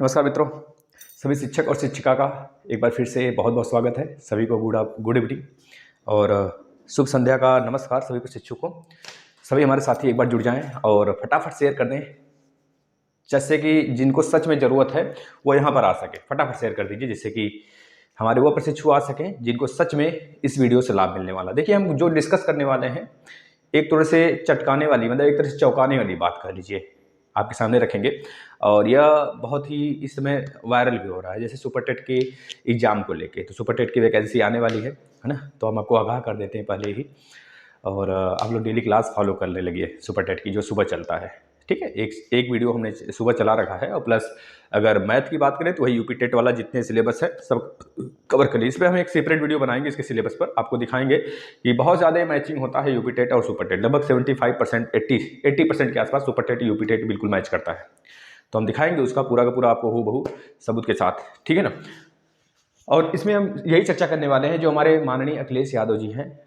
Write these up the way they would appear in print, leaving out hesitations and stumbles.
नमस्कार मित्रों, सभी शिक्षक और शिक्षिका का एक बार फिर से बहुत बहुत स्वागत है। सभी को गुड इवनिंग और शुभ संध्या का नमस्कार सभी को शिक्षकों। सभी हमारे साथी एक बार जुड़ जाएं और फटाफट शेयर कर दें, जैसे कि जिनको सच में ज़रूरत है वो यहाँ पर आ सके। फटाफट शेयर कर दीजिए जिससे कि हमारे वो प्रशिक्षु आ सकें जिनको सच में इस वीडियो से लाभ मिलने वाला। देखिए, हम जो डिस्कस करने वाले हैं एक तरह से चटकाने वाली, मतलब एक तरह से चौंकाने वाली बात कह लीजिए, आपके सामने रखेंगे। और यह बहुत ही इस समय वायरल भी हो रहा है, जैसे सुपर टेट के एग्ज़ाम को लेके। तो सुपर टेट की वैकेंसी आने वाली है ना, तो हम आपको आगाह कर देते हैं पहले ही। और आप लोग डेली क्लास फॉलो करने लगिए सुपर टेट की, जो सुबह चलता है। ठीक है, एक वीडियो हमने सुबह चला रखा है। और प्लस अगर मैथ की बात करें तो वही यूपी टेट वाला जितने सिलेबस है सब कवर कर लीजिए। इस पर हम एक सेपरेट वीडियो बनाएंगे, इसके सिलेबस पर आपको दिखाएंगे कि बहुत ज़्यादा मैचिंग होता है यूपी टेट और सुपर टेट। लगभग 75% 80% के आसपास सुपर टेट यूपी टेट बिल्कुल मैच करता है। तो हम दिखाएंगे उसका पूरा का पूरा आपको हूबहू सबूत के साथ, ठीक है ना। और इसमें हम यही चर्चा करने वाले हैं जो हमारे माननीय अखिलेश यादव जी हैं,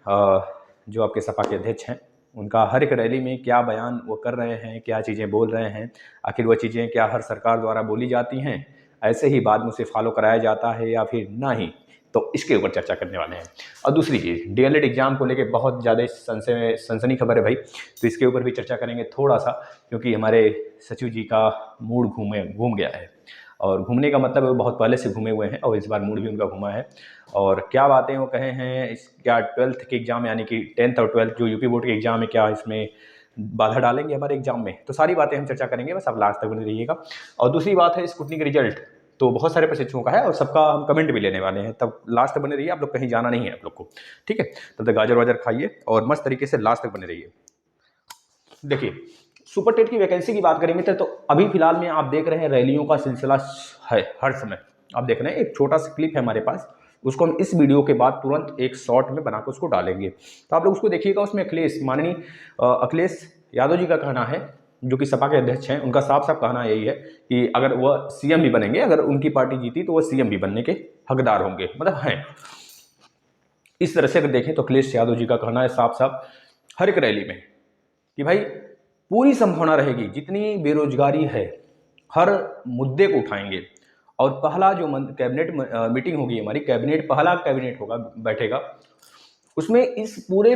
जो आपके सपा के अध्यक्ष हैं। उनका हर एक रैली में क्या बयान वो कर रहे हैं, क्या चीज़ें बोल रहे हैं, आखिर वह चीज़ें क्या हर सरकार द्वारा बोली जाती हैं, ऐसे ही बाद में उसे फॉलो कराया जाता है या फिर नहीं, तो इसके ऊपर चर्चा करने वाले हैं। और दूसरी चीज़, डीएलएड एग्जाम को लेकर बहुत ज़्यादा सनसनी खबर है भाई, तो इसके ऊपर भी चर्चा करेंगे थोड़ा सा, क्योंकि हमारे सचिव जी का मूड घूम गया है। और घूमने का मतलब वो बहुत पहले से घूमे हुए हैं और इस बार मूड भी उनका घूमा है। और क्या बातें वो कहे हैं, इस क्या 12th के एग्ज़ाम यानी कि 10th और 12th जो यूपी बोर्ड के एग्ज़ाम है, क्या इसमें बाधा डालेंगे हमारे एग्जाम में, तो सारी बातें हम चर्चा करेंगे। बस आप लास्ट तक बने रहिएगा। और दूसरी बात है स्क्रूटनी का रिजल्ट, तो बहुत सारे प्रशिक्षुओं का है और सबका हम कमेंट भी लेने वाले हैं, तब लास्ट तक बने रहिए। आप लोग कहीं जाना नहीं है आप लोग को, ठीक है। तब तक गाजर वाजर खाइए और मस्त तरीके से लास्ट तक बने रहिए। देखिए, सुपर टेट की वैकेंसी की बात करेंगे तो अभी फिलहाल में आप देख रहे हैं रैलियों का सिलसिला है हर समय। आप देख रहे हैं एक छोटा सा क्लिप है हमारे पास, उसको हम इस वीडियो के बाद तुरंत एक शॉर्ट में बनाकर उसको डालेंगे, तो आप लोग उसको देखिएगा। उसमें माननीय अखिलेश यादव जी का कहना है, जो कि सपा के अध्यक्ष हैं, उनका साफ साफ कहना यही है कि अगर वह सीएम भी बनेंगे, अगर उनकी पार्टी जीती तो वह सीएम भी बनने के हकदार होंगे, मतलब हैं। इस तरह से अगर देखें तो अखिलेश यादव जी का कहना है साफ साफ हर एक रैली में कि भाई पूरी संभावना रहेगी, जितनी बेरोजगारी है हर मुद्दे को उठाएंगे। और पहला जो कैबिनेट मीटिंग होगी हमारी, पहला कैबिनेट होगा, बैठेगा, उसमें इस पूरे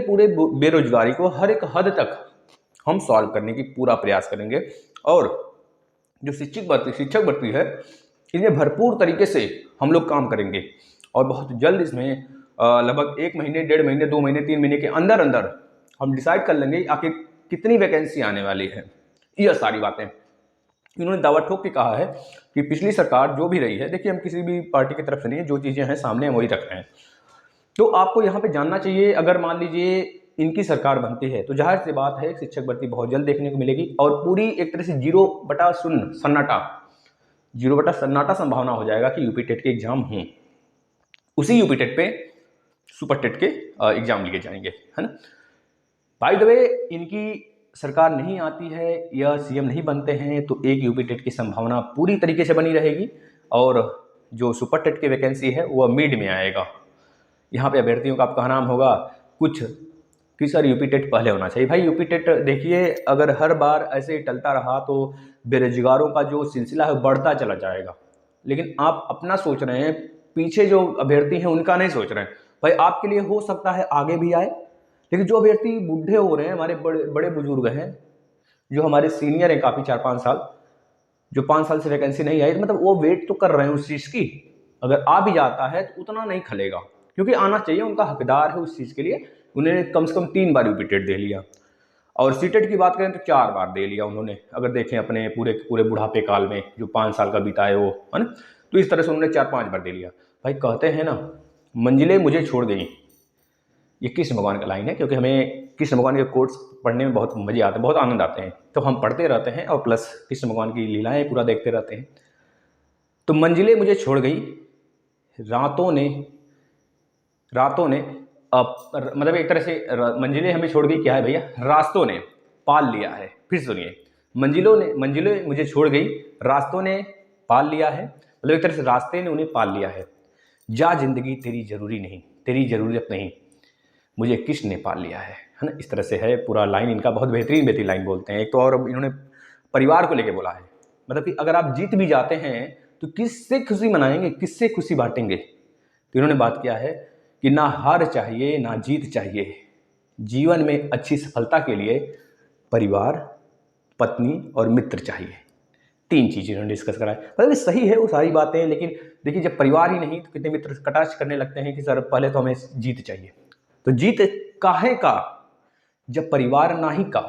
बेरोजगारी को हर एक हद तक हम सॉल्व करने की पूरा प्रयास करेंगे। और जो शिक्षक भर्ती है, इसमें भरपूर तरीके से हम लोग काम करेंगे और बहुत जल्द इसमें लगभग 1 महीने, 1.5 महीने, 2 महीने, 3 महीने के अंदर अंदर हम डिसाइड कर लेंगे आखिर कितनी वैकेंसी आने वाली है। यह सारी बातें इन्होंने दावा ठोक के कहा है कि पिछली सरकार जो भी रही है, देखिए हम किसी भी पार्टी की तरफ से नहीं है, जो चीज़ें हैं सामने हम वही रख रहे हैं। तो आपको यहाँ पे जानना चाहिए, अगर मान लीजिए इनकी सरकार बनती है तो जाहिर सी बात है शिक्षक भर्ती बहुत जल्द देखने को मिलेगी और पूरी एक तरह से 0/0 सन्नाटा संभावना हो जाएगा कि यूपी टेट के एग्जाम हों। उसी यूपी टेट पे सुपर टेट के एग्जाम लिए जाएंगे, है ना। बाय द वे, इनकी सरकार नहीं आती है या सीएम नहीं बनते हैं तो एक यूपी टेट की संभावना पूरी तरीके से बनी रहेगी और जो सुपर टेट की वैकेंसी है वह मिड में आएगा। यहाँ पे अभ्यर्थियों का आपका नाम होगा कुछ कि सर यूपी टेट पहले होना चाहिए। भाई यूपी टेट देखिए, अगर हर बार ऐसे ही टलता रहा तो बेरोजगारों का जो सिलसिला है बढ़ता चला जाएगा। लेकिन आप अपना सोच रहे हैं, पीछे जो अभ्यर्थी हैं उनका नहीं सोच रहे हैं। भाई आपके लिए हो सकता है आगे भी आए, लेकिन जो अभ्यर्थी बूढ़े हो रहे हैं, हमारे बड़े बुजुर्ग हैं, जो हमारे सीनियर हैं काफ़ी 4-5 साल, जो 5 साल से वैकेंसी नहीं आई, मतलब वो वेट तो कर रहे हैं उस चीज़ की। अगर आ भी जाता है तो उतना नहीं खलेगा, क्योंकि आना चाहिए, उनका हकदार है उस चीज़ के लिए। उन्होंने कम से कम 3 बार यूपी टेट दे लिया और सीटेट की बात करें तो 4 बार दे लिया उन्होंने, अगर देखें अपने पूरे बुढ़ापे काल में जो 5 साल का बीता है वो, है ना। तो इस तरह से उन्होंने 4-5 बार दे लिया। भाई कहते हैं ना, मंजिलें मुझे छोड़ गई, ये कृष्ण भगवान का लाइन है, क्योंकि हमें कृष्ण भगवान के कोट्स पढ़ने में बहुत मजे आते हैं, बहुत आनंद आते हैं, तो हम पढ़ते रहते हैं और प्लस कृष्ण भगवान की लीलाएं पूरा देखते रहते हैं। तो मंजिलें मुझे छोड़ गई, रातों ने मतलब एक तरह से मंजिलें हमें छोड़ गई, क्या है भैया, रास्तों ने पाल लिया है। फिर सुनिए, मंजिलें मुझे छोड़ गई, रास्तों ने पाल लिया है, मतलब एक तरह से रास्ते ने उन्हें पाल लिया है। जा जिंदगी तेरी जरूरी नहीं, तेरी जरूरत नहीं, मुझे कृष्ण ने पाल लिया है ना। इस तरह से है पूरा लाइन इनका, बहुत बेहतरीन लाइन बोलते हैं। एक तो और इन्होंने परिवार को लेके बोला है, मतलब कि अगर आप जीत भी जाते हैं तो किससे खुशी मनाएंगे, किससे खुशी बांटेंगे? तो इन्होंने बात किया है कि ना हार चाहिए ना जीत चाहिए, जीवन में अच्छी सफलता के लिए परिवार, पत्नी और मित्र चाहिए। 3 चीज़ें इन्होंने डिस्कस करा है। मतलब सही है वो सारी बातें, लेकिन देखिए जब परिवार ही नहीं तो कितने मित्र कटाक्ष करने लगते हैं कि सर पहले तो हमें जीत चाहिए। तो जीत काहे का, जब परिवार ना ही का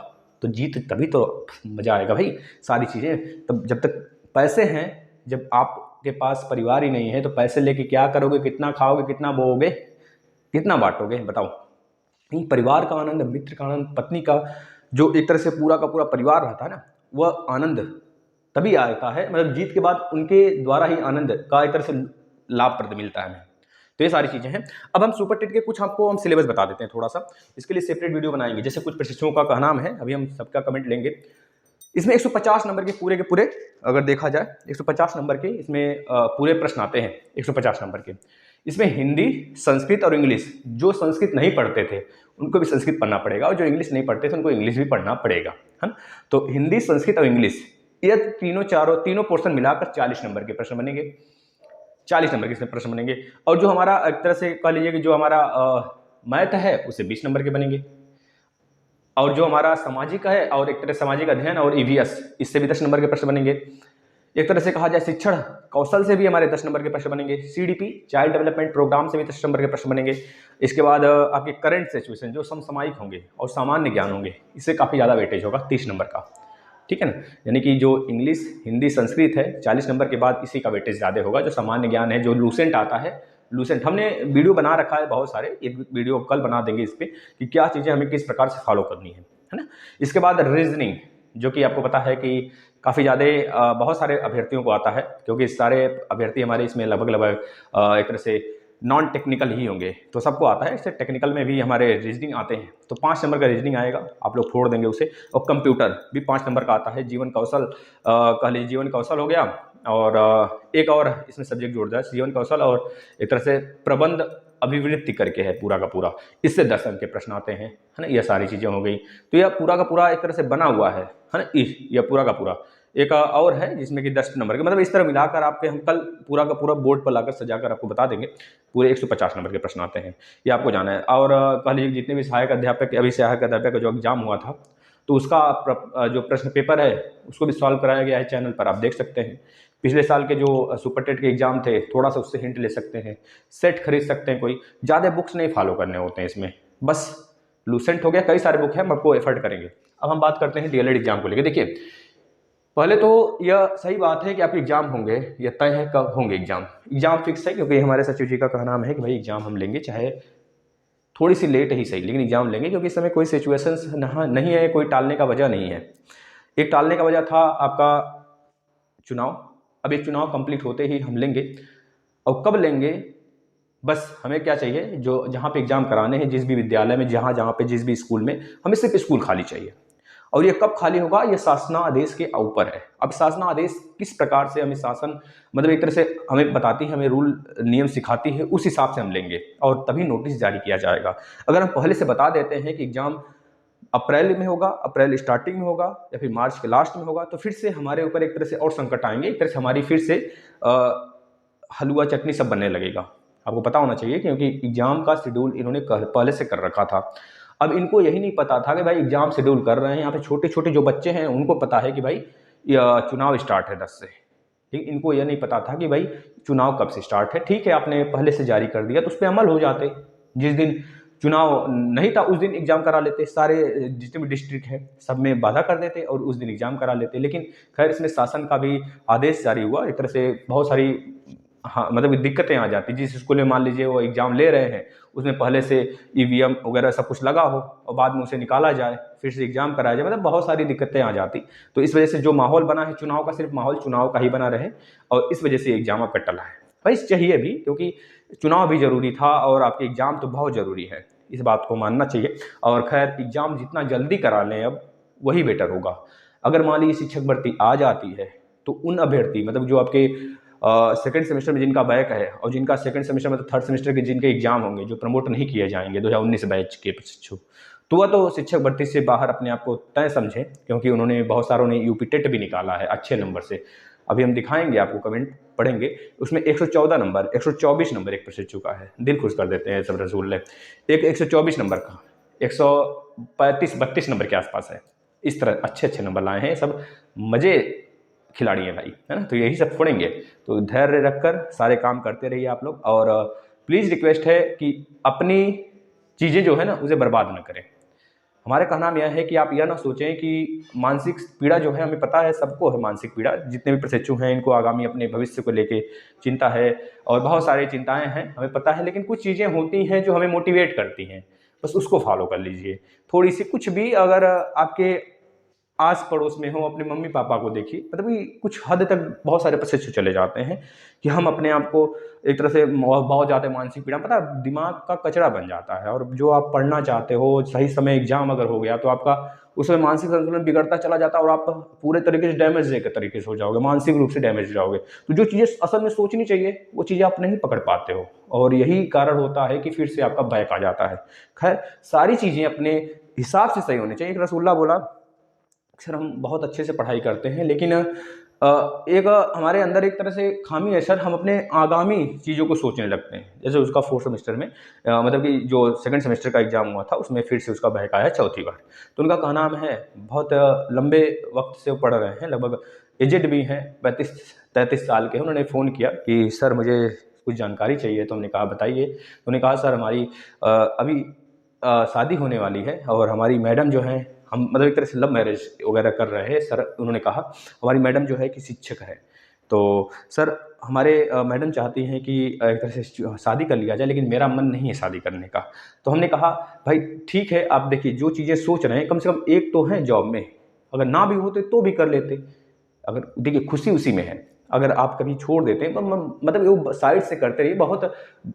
तो जीत तभी तो मजा आएगा भाई। सारी चीज़ें तब जब तक पैसे हैं, जब आपके पास परिवार ही नहीं है तो पैसे लेके क्या करोगे, कितना खाओगे, कितना बोओगे, कितना बांटोगे बताओ। परिवार का आनंद, मित्र का आनंद, पत्नी का जो एक तरह से पूरा का पूरा परिवार रहता है ना, वह आनंद तभी आता है, मतलब जीत के बाद उनके द्वारा ही आनंद का एक तरह से लाभप्रद मिलता है हमें। तो ये सारी चीज़ें हैं। अब हम सुपर टेट के कुछ आपको हम सिलेबस बता देते हैं थोड़ा सा, इसके लिए सेपरेट वीडियो बनाएंगे। जैसे कुछ प्रशिक्षुओं का कहना है, अभी हम सबका कमेंट लेंगे। इसमें 150 नंबर के पूरे अगर देखा जाए 150 नंबर के इसमें पूरे प्रश्न आते हैं 150 नंबर के। इसमें हिंदी, संस्कृत और इंग्लिश, जो संस्कृत नहीं पढ़ते थे उनको भी संस्कृत पढ़ना पड़ेगा, और जो इंग्लिश नहीं पढ़ते थे उनको इंग्लिश भी पढ़ना पड़ेगा, है ना। तो हिंदी, संस्कृत और इंग्लिश, ये तीनों पोर्शन मिलाकर 40 नंबर के प्रश्न बनेंगे। 40 नंबर के इसमें प्रश्न बनेंगे। और जो हमारा एक तरह से कह लीजिए कि जो हमारा मैथ है उसे 20 नंबर के बनेंगे। और जो हमारा सामाजिक है और एक तरह सामाजिक अध्ययन और ईवीएस, इससे भी 10 नंबर के प्रश्न बनेंगे। एक तरह से कहा जाए शिक्षण कौशल से भी हमारे 10 नंबर के प्रश्न बनेंगे। सीडीपी, चाइल्ड डेवलपमेंट प्रोग्राम से भी 10 नंबर के प्रश्न बनेंगे। इसके बाद आपके करंट सिचुएशन जो समसामयिक होंगे और सामान्य ज्ञान होंगे, इससे काफ़ी ज़्यादा वेटेज होगा 30 नंबर का, ठीक है ना। यानी कि जो इंग्लिश, हिंदी, संस्कृत है 40 नंबर के बाद इसी का वेटेज ज़्यादा होगा। जो सामान्य ज्ञान है, जो लूसेंट आता है, लूसेंट हमने वीडियो बना रखा है बहुत सारे, एक वीडियो कल बना देंगे इस पर कि क्या चीज़ें हमें किस प्रकार से फॉलो करनी है ना। इसके बाद रीजनिंग, जो कि आपको पता है कि काफ़ी ज़्यादा बहुत सारे अभ्यर्थियों को आता है, क्योंकि सारे अभ्यर्थी हमारे इसमें लगभग एक तरह से नॉन टेक्निकल ही होंगे, तो सबको आता है। इससे टेक्निकल में भी हमारे रीजनिंग आते हैं, तो 5 नंबर का रीजनिंग आएगा, आप लोग फोड़ देंगे उसे। और कंप्यूटर भी 5 नंबर का आता है। जीवन कौशल, कह लीजिए जीवन कौशल हो गया, और एक और इसमें सब्जेक्ट जोड़ दिया, जीवन कौशल और एक तरह से प्रबंध अभिवृत्ति करके है पूरा का पूरा, इससे 10 अंक के प्रश्न आते हैं, है ना। यह सारी चीज़ें हो गई। तो यह पूरा का पूरा एक तरह से बना हुआ है ना। यह पूरा का पूरा एक और है जिसमें कि 10 नंबर के, मतलब इस तरह मिलाकर आपके हम कल पूरा का पूरा बोर्ड पर लाकर सजाकर आपको बता देंगे। पूरे 150 नंबर के प्रश्न आते हैं, ये आपको जाना है। और कह लीजिए जितने भी सहायक अध्यापक, अभी सहायक अध्यापक का जो एग्जाम हुआ था, तो उसका जो प्रश्न पेपर है उसको भी सॉल्व कराया गया है, चैनल पर आप देख सकते हैं। पिछले साल के जो सुपर टेट के एग्जाम थे, थोड़ा सा उससे हिंट ले सकते हैं। सेट खरीद सकते हैं, कोई ज़्यादा बुक्स नहीं फॉलो करने होते हैं इसमें, बस लूसेंट हो गया, कई सारे बुक हैं, हम आपको एफर्ट करेंगे। अब हम बात करते हैं डीएलएड एग्जाम को लेकर। देखिए पहले तो यह सही बात है कि आपके एग्जाम होंगे, यह तय है कब होंगे एग्जाम फिक्स है, क्योंकि हमारे सचिव जी का कहना है कि भाई एग्जाम हम लेंगे, चाहे थोड़ी सी लेट ही सही, लेकिन एग्जाम लेंगे, क्योंकि इस समय कोई सिचुएशंस नहीं है, कोई टालने का वजह नहीं है। एक टालने का वजह था आपका चुनाव, अब एक चुनाव कंप्लीट होते ही हम लेंगे। और कब लेंगे, बस हमें क्या चाहिए, जो जहाँ पे एग्जाम कराने हैं, जिस भी विद्यालय में, जहाँ पे जिस भी स्कूल में, हमें सिर्फ स्कूल खाली चाहिए। और ये कब खाली होगा, ये शासनादेश के ऊपर है। अब शासनादेश किस प्रकार से हमें शासन, मतलब एक तरह से हमें बताती है, हमें रूल नियम सिखाती है, उस हिसाब से हम लेंगे और तभी नोटिस जारी किया जाएगा। अगर हम पहले से बता देते हैं कि एग्जाम अप्रैल में होगा, अप्रैल स्टार्टिंग में होगा या फिर मार्च के लास्ट में होगा, तो फिर से हमारे ऊपर एक तरह से और संकट आएंगे, एक तरह से हमारी फिर से हलवा चटनी सब बनने लगेगा। आपको पता होना चाहिए, क्योंकि एग्जाम का शेड्यूल इन्होंने पहले से कर रखा था। अब इनको यही नहीं पता था कि भाई एग्जाम शेड्यूल कर रहे हैं, यहाँ पे छोटे छोटे जो बच्चे हैं उनको पता है कि भाई चुनाव स्टार्ट है 10 से, ठीक। इनको यह नहीं पता था कि भाई चुनाव कब से स्टार्ट है। ठीक है, आपने पहले से जारी कर दिया तो उस पर अमल हो जाते। जिस दिन चुनाव नहीं था उस दिन एग्जाम करा लेते, सारे जितने भी डिस्ट्रिक्ट हैं सब में बाधा कर देते और उस दिन एग्जाम करा लेते। लेकिन खैर इसमें शासन का भी आदेश जारी हुआ, एक तरह से बहुत सारी मतलब दिक्कतें आ जाती। जिस स्कूल में मान लीजिए वो एग्जाम ले रहे हैं, उसमें पहले से ईवीएम वगैरह सब कुछ लगा हो और बाद में उसे निकाला जाए, फिर से एग्जाम कराया जाए, मतलब बहुत सारी दिक्कतें आ जाती। तो इस वजह से जो माहौल बना है चुनाव का, सिर्फ माहौल चुनाव का ही बना रहे, और इस वजह से एग्जाम आपका टला है। भाई चाहिए भी, क्योंकि चुनाव भी जरूरी था और आपके एग्जाम तो बहुत जरूरी है, इस बात को मानना चाहिए। और खैर एग्जाम जितना जल्दी करा लें अब वही बेटर होगा। अगर मान लीजिए शिक्षक भर्ती आ जाती है तो उन अभ्यर्थी, मतलब जो आपके सेकंड सेमेस्टर में जिनका बैक है और जिनका सेकंड सेमेस्टर मतलब थर्ड सेमेस्टर के जिनके एग्जाम होंगे, जो प्रमोट नहीं किए जाएंगे 2019 बैच के प्रशिक्षु, तो वह तो शिक्षक भर्ती से बाहर अपने आप को तय समझें, क्योंकि उन्होंने बहुत सारों ने यूपी टेट भी निकाला है अच्छे नंबर से। अभी हम दिखाएंगे आपको, कमेंट पढ़ेंगे, उसमें 114 नंबर 124 नंबर एक पर से चुका है। दिल खुश कर देते हैं सब रसूल ने। एक 124 नंबर का 135-32 नंबर के आसपास है। इस तरह अच्छे अच्छे नंबर लाए हैं, सब मजे खिलाड़ी हैं भाई, है ना। तो यही सब फोड़ेंगे, तो धैर्य रखकर सारे काम करते रहिए आप लोग। और प्लीज़ रिक्वेस्ट है कि अपनी चीज़ें जो है ना उसे बर्बाद ना करें। हमारे कहना यह है कि आप यह ना सोचें कि मानसिक पीड़ा जो है, हमें पता है सबको है मानसिक पीड़ा, जितने भी प्रशिक्षु हैं इनको आगामी अपने भविष्य को लेके चिंता है और बहुत सारी चिंताएं हैं, हमें पता है। लेकिन कुछ चीज़ें होती हैं जो हमें मोटिवेट करती हैं, बस उसको फॉलो कर लीजिए। थोड़ी सी कुछ भी अगर आपके आस पड़ोस में हो, अपने मम्मी पापा को देखिए, मतलब कि कुछ हद तक बहुत सारे प्रशिक्षु चले जाते हैं कि हम अपने आप को एक तरह से बहुत ज़्यादा मानसिक पीड़ा, पता है, दिमाग का कचरा बन जाता है। और जो आप पढ़ना चाहते हो, सही समय एग्जाम अगर हो गया तो आपका उसमें मानसिक संतुलन बिगड़ता चला जाता है और आप पूरे तरीके से डैमेज के तरीके से हो जाओगे, मानसिक रूप से डैमेज हो जाओगे। तो जो चीज़ें असल में सोचनी चाहिए वो चीज़ें आप नहीं पकड़ पाते हो, और यही कारण होता है कि फिर से आपका बैक आ जाता है। खैर, सारी चीज़ें अपने हिसाब से सही होनी चाहिए। एक रसूलुल्लाह बोला, सर हम बहुत अच्छे से पढ़ाई करते हैं, लेकिन एक हमारे अंदर एक तरह से खामी है सर, हम अपने आगामी चीज़ों को सोचने लगते हैं। जैसे उसका 4th सेमेस्टर में मतलब कि जो 2nd सेमेस्टर का एग्जाम हुआ था उसमें फिर से उसका बहक आया चौथी बार। तो उनका कहना है, बहुत लंबे वक्त से वो पढ़ रहे हैं, लगभग एजेड भी हैं, 35-33 साल के। उन्होंने फ़ोन किया कि सर मुझे कुछ जानकारी चाहिए। तो हमने कहा बताइए। तो उन्होंने कहा सर हमारी अभी शादी होने वाली है और हमारी मैडम जो है, हम मतलब एक तरह से लव मैरिज वगैरह कर रहे हैं सर। उन्होंने कहा हमारी मैडम जो है कि शिक्षक है, तो सर हमारे मैडम चाहती हैं कि एक तरह से शादी कर लिया जाए, लेकिन मेरा मन नहीं है शादी करने का। तो हमने कहा भाई ठीक है, आप देखिए जो चीज़ें सोच रहे हैं कम से कम एक तो है जॉब में, अगर ना भी होते तो भी कर लेते। अगर देखिए खुशी उसी में है, अगर आप कभी छोड़ देते हैं मतलब वो साइड से करते रहिए, बहुत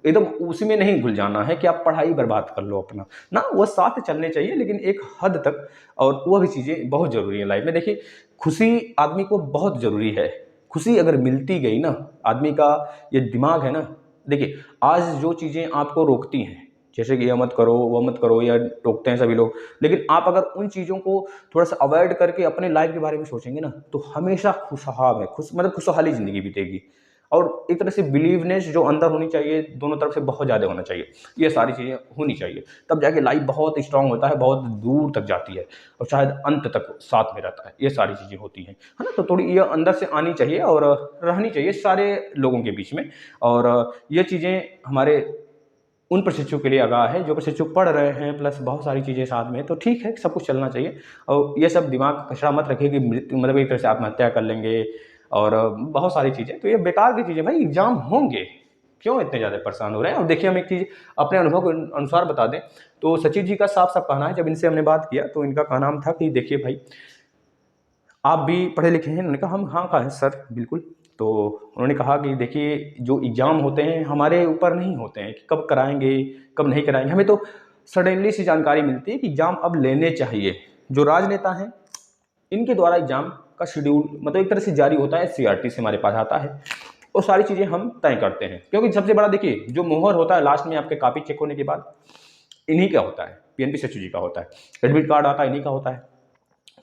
एकदम उसी में नहीं घुल जाना है कि आप पढ़ाई बर्बाद कर लो अपना ना, वो साथ चलने चाहिए लेकिन एक हद तक। और वो भी चीज़ें बहुत ज़रूरी है लाइफ में। देखिए खुशी आदमी को बहुत ज़रूरी है, खुशी अगर मिलती गई ना, आदमी का ये दिमाग है ना, देखिए आज जो चीज़ें आपको रोकती हैं, जैसे कि यह मत करो वो मत करो, या टोकते हैं सभी लोग, लेकिन आप अगर उन चीज़ों को थोड़ा सा अवॉइड करके अपने लाइफ के बारे में सोचेंगे ना, तो हमेशा खुशहाल है, मतलब खुशहाली ज़िंदगी बीतेगी। और एक तरह से बिलीवनेस जो अंदर होनी चाहिए, दोनों तरफ से बहुत ज़्यादा होना चाहिए, ये सारी चीज़ें होनी चाहिए, तब जाके लाइफ बहुत स्ट्रांग होता है, बहुत दूर तक जाती है और शायद अंत तक साथ में रहता है। ये सारी चीज़ें होती हैं, है ना। तो थोड़ी ये अंदर से आनी चाहिए और रहनी चाहिए सारे लोगों के बीच में। और ये चीज़ें हमारे उन प्रशिक्षु के लिए आगाह है जो प्रशिक्षु पढ़ रहे हैं, प्लस बहुत सारी चीज़ें साथ में, तो ठीक है, सब कुछ चलना चाहिए। और ये सब दिमाग कचरा मत रखिए कि मृत्यु मतलब एक तरह से आत्महत्या कर लेंगे और बहुत सारी चीज़ें, तो ये बेकार की चीज़ें। भाई एग्जाम होंगे, क्यों इतने ज़्यादा परेशान हो रहे हैं। और देखिए हम एक चीज़ अपने अनुभव के अनुसार बता दें तो सचिव जी का साफ साफ कहना है, जब इनसे हमने बात किया तो इनका कहना था कि देखिए भाई आप भी पढ़े लिखे हैं। उन्होंने कहा हम हाँ कहा है सर बिल्कुल। तो उन्होंने कहा कि देखिए जो एग्ज़ाम होते हैं हमारे ऊपर नहीं होते हैं कि कब कराएंगे कब नहीं कराएंगे, हमें तो सडनली सी जानकारी मिलती है कि एग्ज़ाम अब लेने चाहिए। जो राजनेता हैं इनके द्वारा एग्ज़ाम का शेड्यूल मतलब एक तरह से जारी होता है, सीआरटी से हमारे पास आता है और सारी चीज़ें हम तय करते हैं। क्योंकि सबसे बड़ा देखिए जो मोहर होता है लास्ट में आपके कॉपी चेक होने के बाद, इन्हीं का होता है, पीएनपी सचिव जी का होता है, एडमिट कार्ड आता है इन्हीं का होता है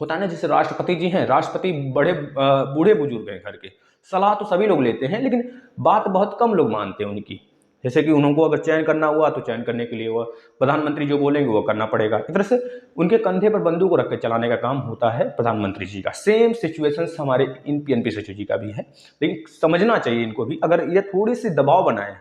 ना। जैसे राष्ट्रपति जी हैं, राष्ट्रपति बड़े बूढ़े बुजुर्ग हैं घर के, सलाह तो सभी लोग लेते हैं लेकिन बात बहुत कम लोग मानते हैं उनकी। जैसे कि उनको अगर चयन करना हुआ तो चयन करने के लिए वो प्रधानमंत्री जो बोलेंगे वो करना पड़ेगा। एक तरह से उनके कंधे पर बंदूक को रख के चलाने का काम होता है प्रधानमंत्री जी का। सेम सिचुएशन हमारे इन पीएनपी सचिव जी का भी है, लेकिन समझना चाहिए इनको भी, अगर ये थोड़ी सी दबाव बनाए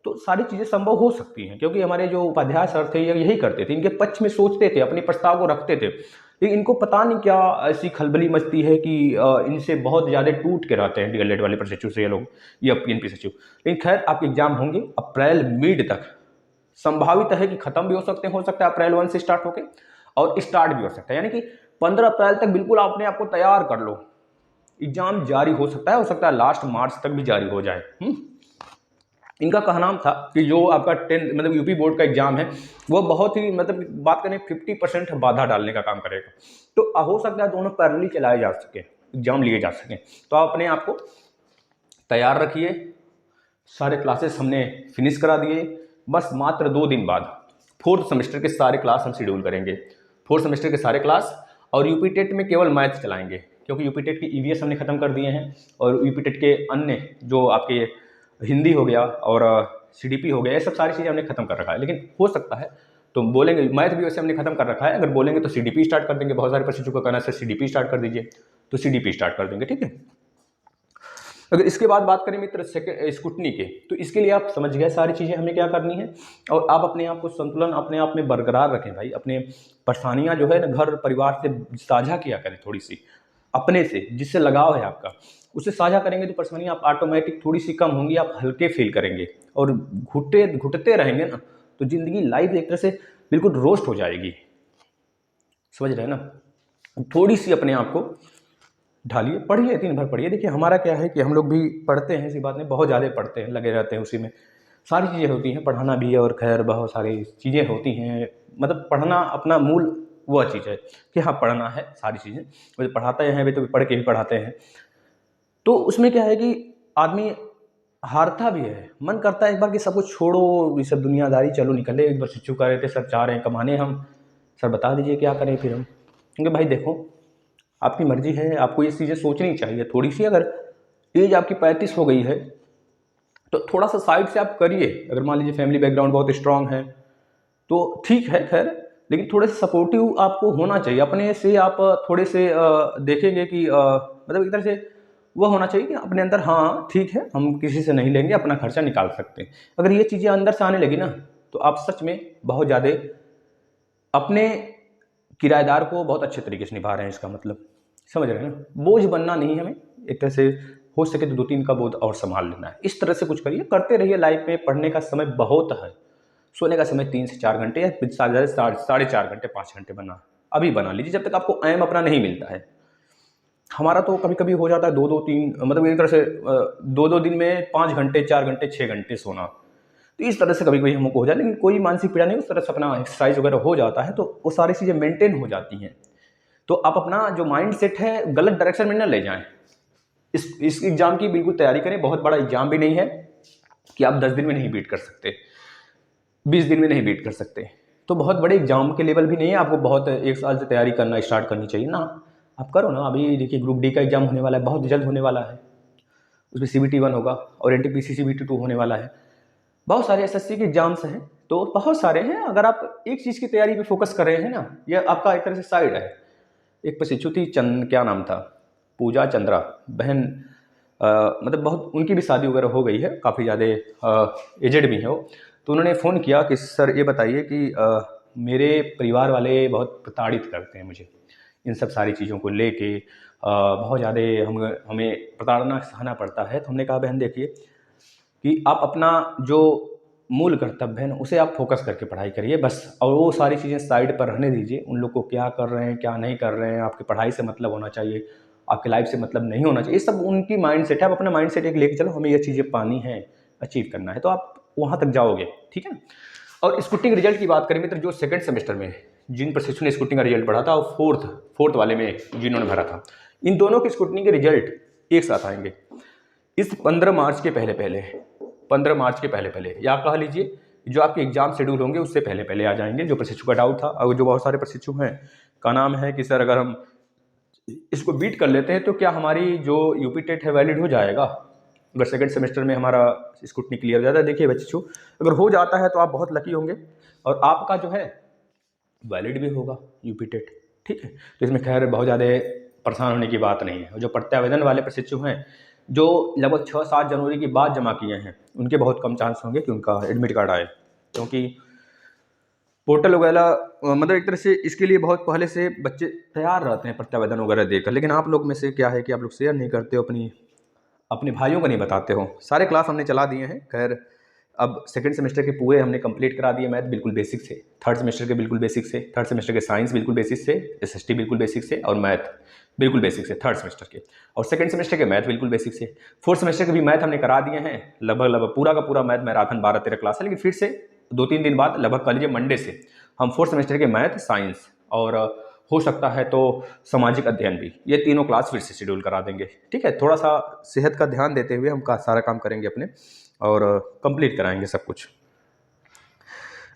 तो सारी चीज़ें संभव हो सकती हैं। क्योंकि हमारे जो उपाध्याय सर थे ये यही करते थे, इनके पक्ष में सोचते थे, अपने प्रस्ताव को रखते थे, लेकिन इनको पता नहीं क्या ऐसी खलबली मचती है कि इनसे बहुत ज़्यादा टूट के रहते हैं डीएलएड वाले प्रशिक्षु से ये लोग, ये पीएनपी सचिव। लेकिन खैर आपके एग्जाम होंगे अप्रैल मिड तक, संभावित है कि खत्म भी हो सकता है अप्रैल 1 से स्टार्ट होके, और स्टार्ट भी हो सकता है, यानी कि 15 अप्रैल तक बिल्कुल अपने आप को तैयार कर लो। एग्जाम जारी हो सकता है लास्ट मार्च तक भी जारी हो जाए। इनका कहना था कि जो आपका 10 मतलब यूपी बोर्ड का एग्जाम है वो बहुत ही मतलब बात करें 50% बाधा डालने का काम करेगा। तो हो सकता है दोनों पैरेलली चलाए जा सके, एग्जाम लिए जा सकें। तो आप अपने आप को तैयार रखिए। सारे क्लासेस हमने फिनिश करा दिए, बस मात्र 2 दिन बाद 4th सेमेस्टर के सारे क्लास हम शेड्यूल करेंगे। 4th सेमेस्टर के सारे क्लास, और यूपी टेट में केवल मैथ चलाएंगे। क्योंकि यूपी टेट के ईवीएस हमने ख़त्म कर दिए हैं और यूपी टेट के अन्य जो आपके हिंदी हो गया और सीडीपी हो गया, ये सब सारी चीज़ें हमने खत्म कर रखा है। लेकिन हो सकता है तो बोलेंगे, मैथ भी वैसे हमने खत्म कर रखा है, अगर बोलेंगे तो सीडीपी स्टार्ट कर देंगे। बहुत सारे प्रशिक्षकों का कहना है सीडीपी स्टार्ट कर दीजिए, तो सीडीपी स्टार्ट कर देंगे, ठीक है। अगर इसके बाद बात करें मित्र स्कूटनी के, तो इसके लिए आप समझ गए सारी चीज़ें हमें क्या करनी है। और आप अपने आप को संतुलन अपने आप में बरकरार रखें भाई। अपने परेशानियां जो है ना घर परिवार से साझा किया करें, थोड़ी सी अपने से जिससे लगाव है आपका, उससे साझा करेंगे तो परेशानियां आप ऑटोमेटिक थोड़ी सी कम होंगी, आप हल्के फील करेंगे। और घुटते रहेंगे ना तो जिंदगी लाइफ एक तरह से बिल्कुल रोस्ट हो जाएगी, समझ रहे हैं ना। थोड़ी सी अपने आप को ढालिए, पढ़िए, दिन भर पढ़िए। देखिए हमारा क्या है कि हम लोग भी पढ़ते हैं, इसी बात में बहुत ज़्यादा पढ़ते हैं, लगे रहते हैं उसी में, सारी चीज़ें होती हैं, पढ़ाना भी है और खैर बहुत सारी चीज़ें होती हैं। मतलब पढ़ना अपना मूल वह चीज़ है कि हाँ पढ़ना है, सारी चीज़ें वैसे पढ़ाते हैं, वे तो पढ़ के भी पढ़ाते हैं। तो उसमें क्या है कि आदमी हारता भी है, मन करता है एक बार कि सब कुछ छोड़ो, ये सब दुनियादारी, चलो निकले। एक बार शिक्षु कह रहे थे सर चाह रहे हैं कमाने हम, सर बता दीजिए क्या करें फिर हम। क्योंकि भाई देखो आपकी मर्जी है, आपको ये चीज़ें सोचनी चाहिए थोड़ी सी। अगर एज आपकी 35 हो गई है तो थोड़ा सा साइड से आप करिए। अगर मान लीजिए फैमिली बैकग्राउंड बहुत स्ट्रांग है तो ठीक है खैर, लेकिन थोड़े से सपोर्टिव आपको होना चाहिए अपने से। आप थोड़े से देखेंगे कि मतलब एक तरह से वह होना चाहिए कि अपने अंदर हाँ ठीक है हम किसी से नहीं लेंगे, अपना खर्चा निकाल सकते हैं। अगर ये चीज़ें अंदर से आने लगी ना तो आप सच में बहुत ज़्यादा अपने किराएदार को बहुत अच्छे तरीके से निभा रहे हैं, इसका मतलब समझ रहे हैं ना। बोझ बनना नहीं हमें, एक तरह से हो सके तो 2-3 का बोझ और संभाल लेना है। इस तरह से कुछ करिए, करते रहिए। लाइफ में पढ़ने का समय बहुत है, सोने का समय 3 से 4 घंटे या साढ़े 4 घंटे 5 घंटे अभी बना लीजिए, जब तक आपको एम अपना नहीं मिलता है। हमारा तो कभी कभी हो जाता है 2-2-3 मतलब एक तरह से 2-2 दिन में 5 घंटे 4 घंटे 6 घंटे सोना। तो इस तरह से कभी कभी हमको हो जाए, लेकिन कोई मानसिक पीड़ा नहीं, उस तरह से अपना एक्सरसाइज वगैरह हो जाता है तो वो सारी चीज़ें मेंटेन हो जाती हैं। तो आप अपना जो माइंड सेट है गलत डायरेक्शन में न ले जाएं। इस एग्जाम की बिल्कुल तैयारी करें। बहुत बड़ा एग्जाम भी नहीं है कि आप 10 दिन में नहीं बीट कर सकते, 20 दिन में नहीं बीट कर सकते। तो बहुत बड़े एग्जाम के लेवल भी नहीं है, आपको बहुत 1 साल से तैयारी करना स्टार्ट करनी चाहिए ना। आप करो ना, अभी देखिए ग्रुप डी का एग्जाम होने वाला है, बहुत जल्द होने वाला है। उसमें CBT 1 होगा और NTPC CBT 2 होने वाला है। बहुत सारे SSC के एग्जाम्स हैं, तो बहुत सारे हैं। अगर आप एक चीज़ की तैयारी पे फोकस कर रहे हैं ना, यह आपका एक तरह से साइड है। एक प्रशिक्षु थी क्या नाम था, पूजा चंद्रा बहन, मतलब बहुत उनकी भी शादी वगैरह हो गई है, काफ़ी ज़्यादा एजेड भी है वो। तो उन्होंने फ़ोन किया कि सर ये बताइए कि मेरे परिवार वाले बहुत प्रताड़ित करते हैं मुझे इन सब सारी चीज़ों को लेके, बहुत ज़्यादा हमें प्रताड़ना सहना पड़ता है। तो हमने कहा बहन देखिए कि आप अपना जो मूल कर्तव्य है ना उसे आप फोकस करके पढ़ाई करिए बस, और वो सारी चीज़ें साइड पर रहने दीजिए। उन लोग को क्या कर रहे हैं क्या नहीं कर रहे हैं, आपकी पढ़ाई से मतलब होना चाहिए, आपकी लाइफ से मतलब नहीं होना चाहिए। ये सब उनकी माइंड सेट है। आप अपना माइंड सेट एक लेके चलो, हमें ये चीज़ें पानी है, अचीव करना है, तो आप वहाँ तक जाओगे, ठीक है। और स्कूटिंग रिजल्ट की बात करें मित्र, जो सेकंड सेमेस्टर में जिन प्रशिक्षु ने स्कूटिंग का रिजल्ट पढ़ा था और फोर्थ वाले में जिन्होंने भरा था, इन दोनों की स्कूटिंग के रिजल्ट एक साथ आएंगे इस 15 मार्च के पहले, या कह लीजिए जो आपके एग्जाम शेड्यूल होंगे उससे पहले आ जाएंगे। जो प्रशिक्षु का डाउट था, और जो बहुत सारे प्रशिक्षु हैं का नाम है कि सर अगर हम इसको बीट कर लेते हैं तो क्या हमारी जो यूपी टेट है वैलिड हो जाएगा, अगर सेकंड सेमेस्टर में हमारा स्कूटनी क्लियर हो जाता है। देखिए बच्चों, अगर हो जाता है तो आप बहुत लकी होंगे और आपका जो है वैलिड भी होगा यूपी टेट, ठीक है। तो इसमें खैर बहुत ज़्यादा परेशान होने की बात नहीं है। जो प्रत्यावेदन वाले प्रशिक्षु हैं जो लगभग 6-7 जनवरी के बाद जमा किए हैं, उनके बहुत कम चांस होंगे कि उनका एडमिट कार्ड आए, क्योंकि पोर्टल वगैरह मतलब एक तरह से इसके लिए बहुत पहले से बच्चे तैयार रहते हैं प्रत्यावेदन वगैरह देकर। लेकिन आप लोग में से क्या है कि आप लोग शेयर नहीं करते हो, अपने भाइयों को नहीं बताते हो। सारे क्लास हमने चला दिए हैं खैर। अब सेकंड सेमेस्टर के पूरे हमने कंप्लीट करा दिए, मैथ बिल्कुल बेसिक से, थर्ड सेमेस्टर के बिल्कुल बेसिक से, थर्ड सेमेस्टर के साइंस बिल्कुल बेसिक से, SST बिल्कुल बेसिक से, और मैथ बिल्कुल बेसिक से थर्ड सेमेस्टर के, और सेकंड सेमेस्टर के मैथ बिल्कुल बेसिक से। फोर्थ सेमेस्टर के भी मैथ हमने करा दिए हैं, लगभग पूरा का पूरा मैथ मैराथन 12-13 क्लास है। लेकिन फिर से 2-3 दिन बाद, लगभग कह लीजिए मंडे से, हम फोर्थ सेमेस्टर के मैथ, साइंस और हो सकता है तो सामाजिक अध्ययन भी, ये तीनों क्लास फिर से शेड्यूल करा देंगे, ठीक है। थोड़ा सा सेहत का ध्यान देते हुए हम सारा काम करेंगे अपने और कंप्लीट कराएंगे सब कुछ।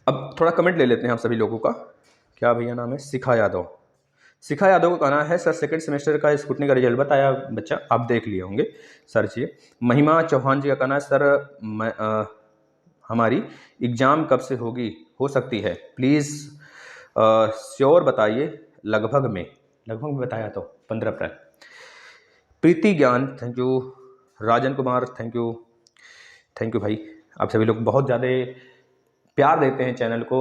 अब थोड़ा कमेंट ले लेते हैं आप सभी लोगों का। क्या भैया नाम है? शिखा यादव। शिखा यादव को कहना है, सर सेकंड सेमेस्टर का स्कूटनी का रिजल्ट बताया बच्चा, आप देख लिए होंगे सर्च ये। महिमा चौहान जी का कहना है, सर हमारी एग्ज़ाम कब से होगी, हो सकती है प्लीज़ श्योर बताइए, लगभग में बताया तो 15 अप्रैल। प्रीति ज्ञान thank you, Rajan Kumar thank you भाई, आप सभी लोग बहुत ज़्यादा प्यार देते हैं चैनल को,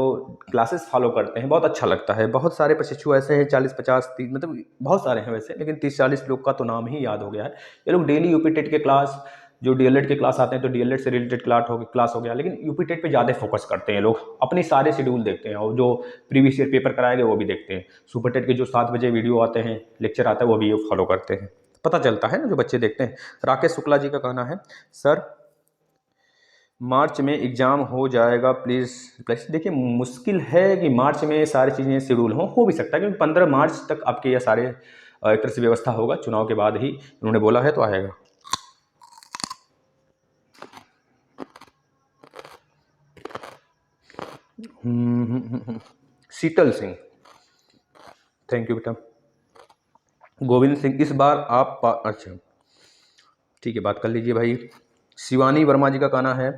क्लासेस फॉलो करते हैं, बहुत अच्छा लगता है। बहुत सारे प्रशिक्षु ऐसे हैं 40-50 30 मतलब बहुत सारे हैं वैसे, लेकिन 30-40 लोग का तो नाम ही याद हो गया है। ये लोग डेली यूपी टेट के क्लास, जो डीएलएड के क्लास आते हैं तो डीएलएड से रिलेटेड क्लास हो गया, लेकिन यूपी टेट पे ज़्यादा फोकस करते हैं लोग, अपने सारे शेड्यूल देखते हैं और जो प्रीवियस ईयर पेपर कराए गए वो भी देखते हैं। सुपर टेट के जो 7 बजे वीडियो आते हैं, लेक्चर आता है, वो भी फॉलो करते हैं, पता चलता है ना जो बच्चे देखते हैं। राकेश शुक्ला जी का कहना है, सर मार्च में एग्ज़ाम हो जाएगा प्लीज़। देखिए मुश्किल है कि मार्च में सारी चीज़ें शेड्यूल हो भी सकता है, क्योंकि 15 मार्च तक आपके ये सारे एक तरह से व्यवस्था होगा, चुनाव के बाद ही उन्होंने बोला है तो आएगा। शीतल सिंह थैंक यू बेटा। गोविंद सिंह, इस बार आप अच्छा ठीक है, बात कर लीजिए भाई। शिवानी वर्मा जी का कहना है,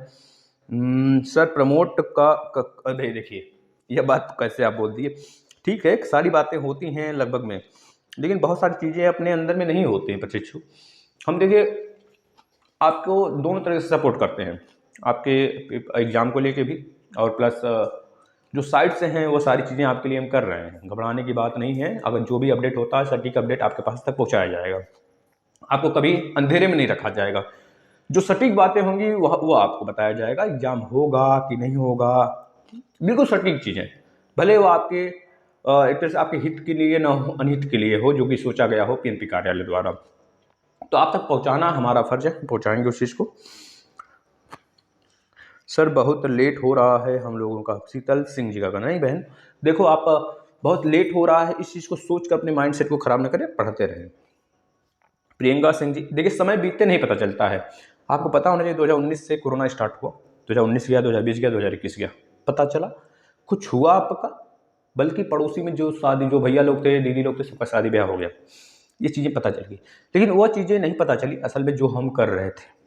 सर प्रमोट अरे देखिए यह बात कैसे आप बोल दिए, ठीक है सारी बातें होती हैं लगभग में, लेकिन बहुत सारी चीज़ें अपने अंदर में नहीं होती हैं प्रशिक्षु। हम देखिए आपको दोनों तरह से सपोर्ट करते हैं, आपके एग्ज़ाम को लेके भी, और प्लस जो साइड से हैं वो सारी चीज़ें आपके लिए हम कर रहे हैं, घबराने की बात नहीं है। अगर जो भी अपडेट होता है सटीक अपडेट आपके पास तक पहुँचाया जाएगा, आपको कभी अंधेरे में नहीं रखा जाएगा। जो सटीक बातें होंगी वो आपको बताया जाएगा, एग्जाम होगा कि नहीं होगा, बिल्कुल सटीक चीज़ें, भले वो आपके एक तरह से आपके हित के लिए ना हो, अनहित के लिए हो, जो कि सोचा गया हो पीएनपी कार्यालय द्वारा, तो आप तक पहुंचाना हमारा फर्ज है, पहुंचाएंगे उस चीज़ को। सर बहुत लेट हो रहा है हम लोगों का, शीतल सिंह जी का कहना। नहीं बहन देखो, आप बहुत लेट हो रहा है इस चीज़ को सोच कर अपने माइंड सेट को खराब न करें, पढ़ते रहें। प्रियंका सिंह जी, देखिए समय बीतते नहीं पता चलता है, आपको पता होना चाहिए 2019 से कोरोना स्टार्ट हुआ, 2019 गया, 2020 गया, 2021 गया, पता चला कुछ हुआ आपका, बल्कि पड़ोसी में जो जो भैया लोग थे, दीदी लोग थे, सबका शादी ब्याह हो गया, ये चीज़ें पता चल गई, लेकिन वह चीज़ें नहीं पता चली असल में जो हम कर रहे थे।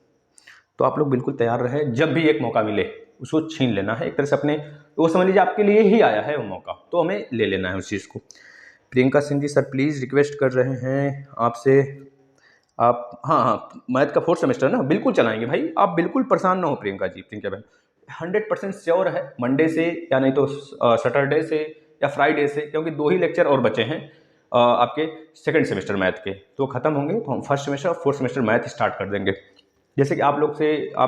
तो आप लोग बिल्कुल तैयार रहे, जब भी एक मौका मिले उसको छीन लेना है एक तरह से अपने, वो समझ लीजिए आपके लिए ही आया है वो मौका, तो हमें ले लेना है उस चीज़ को। Priyanka Singh ji, sir please request कर रहे हैं आपसे, आप हाँ मैथ का 4th सेमेस्टर ना बिल्कुल चलाएंगे भाई, आप बिल्कुल परेशान ना हो प्रियंका बहन, 100% श्योर है, मंडे से या नहीं तो सैटरडे से या फ्राइडे से, क्योंकि 2 ही लेक्चर और बचे हैं आपके सेकंड सेमेस्टर मैथ के, तो ख़त्म होंगे तो हम फर्स्ट सेमेस्टर और 4th सेमेस्टर मैथ स्टार्ट कर देंगे। जैसे कि आप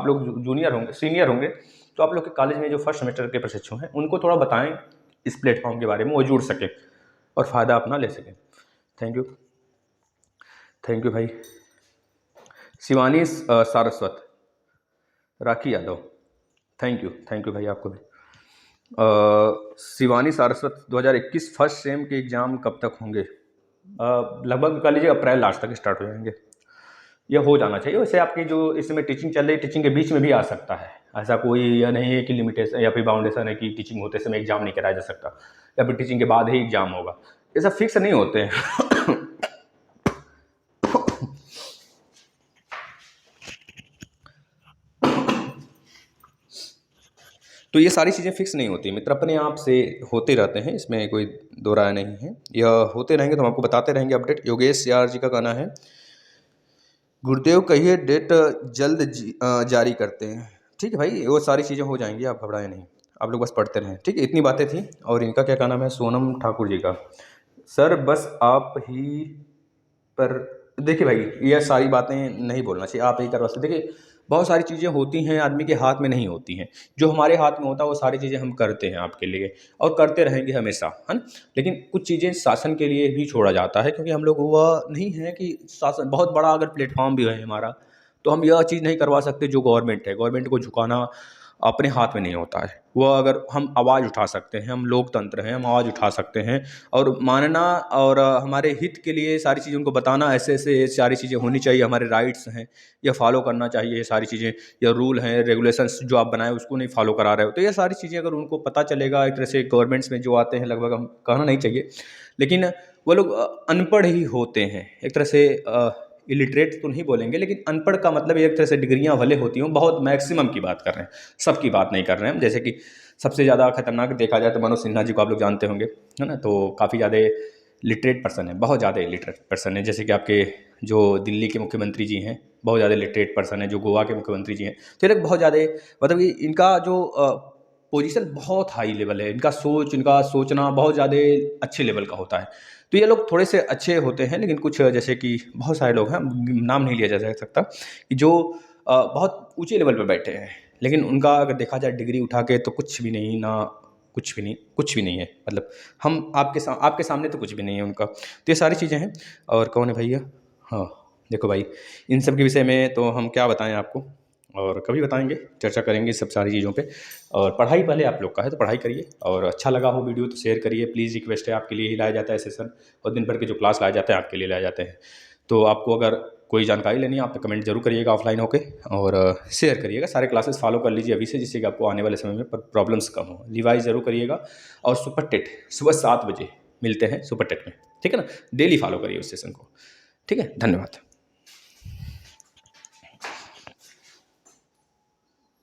लोग जूनियर होंगे, सीनियर होंगे, तो आप लोग के कॉलेज में जो फर्स्ट सेमेस्टर के प्रशिक्षु हैं उनको थोड़ा बताएं इस प्लेटफॉर्म के बारे में, वो जुड़ सकें और फ़ायदा अपना ले सकें। थैंक यू भाई। शिवानी सारस्वत, राखी यादव, थैंक यू भाई आपको भी। शिवानी सारस्वत, 2021 फर्स्ट सेम के एग्ज़ाम कब तक होंगे? लगभग कह लीजिए अप्रैल लास्ट तक स्टार्ट हो जाएंगे, यह हो जाना चाहिए। वैसे आपकी जो इस समय टीचिंग चल रही है, टीचिंग के बीच में भी आ सकता है, ऐसा कोई यह नहीं है कि लिमिटेशन या फिर बाउंडेशन है कि टीचिंग होते समय एग्जाम नहीं कराया जा सकता, या फिर टीचिंग के बाद ही एग्जाम होगा, ये सब फिक्स नहीं होते हैं। तो ये सारी चीज़ें फिक्स नहीं होती मित्र, अपने आप से होते रहते हैं, इसमें कोई दो राय नहीं है, यह होते रहेंगे तो हम आपको बताते रहेंगे अपडेट। योगेश यार जी का कहना है, गुरुदेव कहिए डेट जल्द जारी करते हैं। ठीक है भाई, वो सारी चीज़ें हो जाएंगी, आप घबराएं नहीं, आप लोग बस पढ़ते रहें, ठीक है। इतनी बातें थी। और इनका क्या कहना है, सोनम ठाकुर जी का, सर बस आप ही पर, देखिए भाई यह सारी बातें नहीं बोलना चाहिए, आप ही करवा सकते। देखिए बहुत सारी चीज़ें होती हैं आदमी के हाथ में नहीं होती हैं, जो हमारे हाथ में होता है वो सारी चीज़ें हम करते हैं आपके लिए और करते रहेंगे हमेशा, है ना। लेकिन कुछ चीज़ें शासन के लिए भी छोड़ा जाता है, क्योंकि हम लोग वह नहीं है कि शासन बहुत बड़ा अगर प्लेटफॉर्म भी है हमारा, तो हम यह चीज़ नहीं करवा सकते जो गवर्नमेंट है, गवर्नमेंट को झुकाना अपने हाथ में नहीं होता है। वह अगर हम आवाज़ उठा सकते हैं, हम लोकतंत्र हैं, हम आवाज़ उठा सकते हैं और मानना और हमारे हित के लिए सारी चीज़ें उनको बताना, ऐसे ऐसे ये सारी चीज़ें होनी चाहिए, हमारे राइट्स हैं, यह फॉलो करना चाहिए, ये सारी चीज़ें, या रूल हैं रेगुलेशंस जो आप बनाए उसको नहीं फॉलो करा रहे हो, तो ये सारी चीज़ें अगर उनको पता चलेगा, एक तरह से गवर्नमेंट्स में जो आते हैं, लगभग हम कहना नहीं चाहिए, लेकिन वो लोग अनपढ़ ही होते हैं। एक तरह से इलिटरेट तो नहीं बोलेंगे, लेकिन अनपढ़ का मतलब एक तरह से डिग्रियां भले होती हों, बहुत मैक्सिमम की बात कर रहे हैं, सबकी बात नहीं कर रहे हैं हम। जैसे कि सबसे ज़्यादा खतरनाक देखा जाए तो मनोज सिन्हा जी को आप लोग जानते होंगे, है ना। तो काफ़ी ज़्यादा लिटरेट पर्सन है, बहुत ज़्यादा लिटरेट पर्सन है। जैसे कि आपके जो दिल्ली के मुख्यमंत्री जी हैं, बहुत ज़्यादा लिटरेट पर्सन है। जो गोवा के मुख्यमंत्री जी हैं, तो ये लोग बहुत ज़्यादा, मतलब कि इनका जो पोजीशन बहुत हाई लेवल है, इनका सोचना बहुत ज़्यादा अच्छे लेवल का होता है। तो ये लोग थोड़े से अच्छे होते हैं, लेकिन कुछ जैसे कि बहुत सारे लोग हैं, नाम नहीं लिया जा सकता, कि जो बहुत ऊंचे लेवल पे बैठे हैं, लेकिन उनका अगर देखा जाए डिग्री उठा के तो कुछ भी नहीं, ना कुछ भी नहीं, कुछ भी नहीं है। मतलब हम आपके सामने तो कुछ भी नहीं है उनका। तो ये सारी चीज़ें हैं। और कौन है भैया? हाँ, देखो भाई, इन सब के विषय में तो हम क्या बताएं आपको, और कभी बताएंगे, चर्चा करेंगे सब सारी चीज़ों पे। और पढ़ाई पहले आप लोग का है तो पढ़ाई करिए, और अच्छा लगा हो वीडियो तो शेयर करिए प्लीज़। रिक्वेस्ट है, आपके लिए ही लाया जाता है सेशन, और दिन भर के जो क्लास लाए जाते हैं आपके लिए लाए जाते हैं। तो आपको अगर कोई जानकारी लेनी है, आप कमेंट जरूर करिएगा ऑफलाइन होके, और शेयर करिएगा। सारे क्लासेस फॉलो कर लीजिए अभी से, जिससे कि आपको आने वाले समय में प्रॉब्लम्स कम हो। रिवाइज जरूर करिएगा। और सुपर टेट सुबह 7 बजे मिलते हैं सुपर टेट में, ठीक है ना। डेली फॉलो करिए उस सेशन को, ठीक है। धन्यवाद।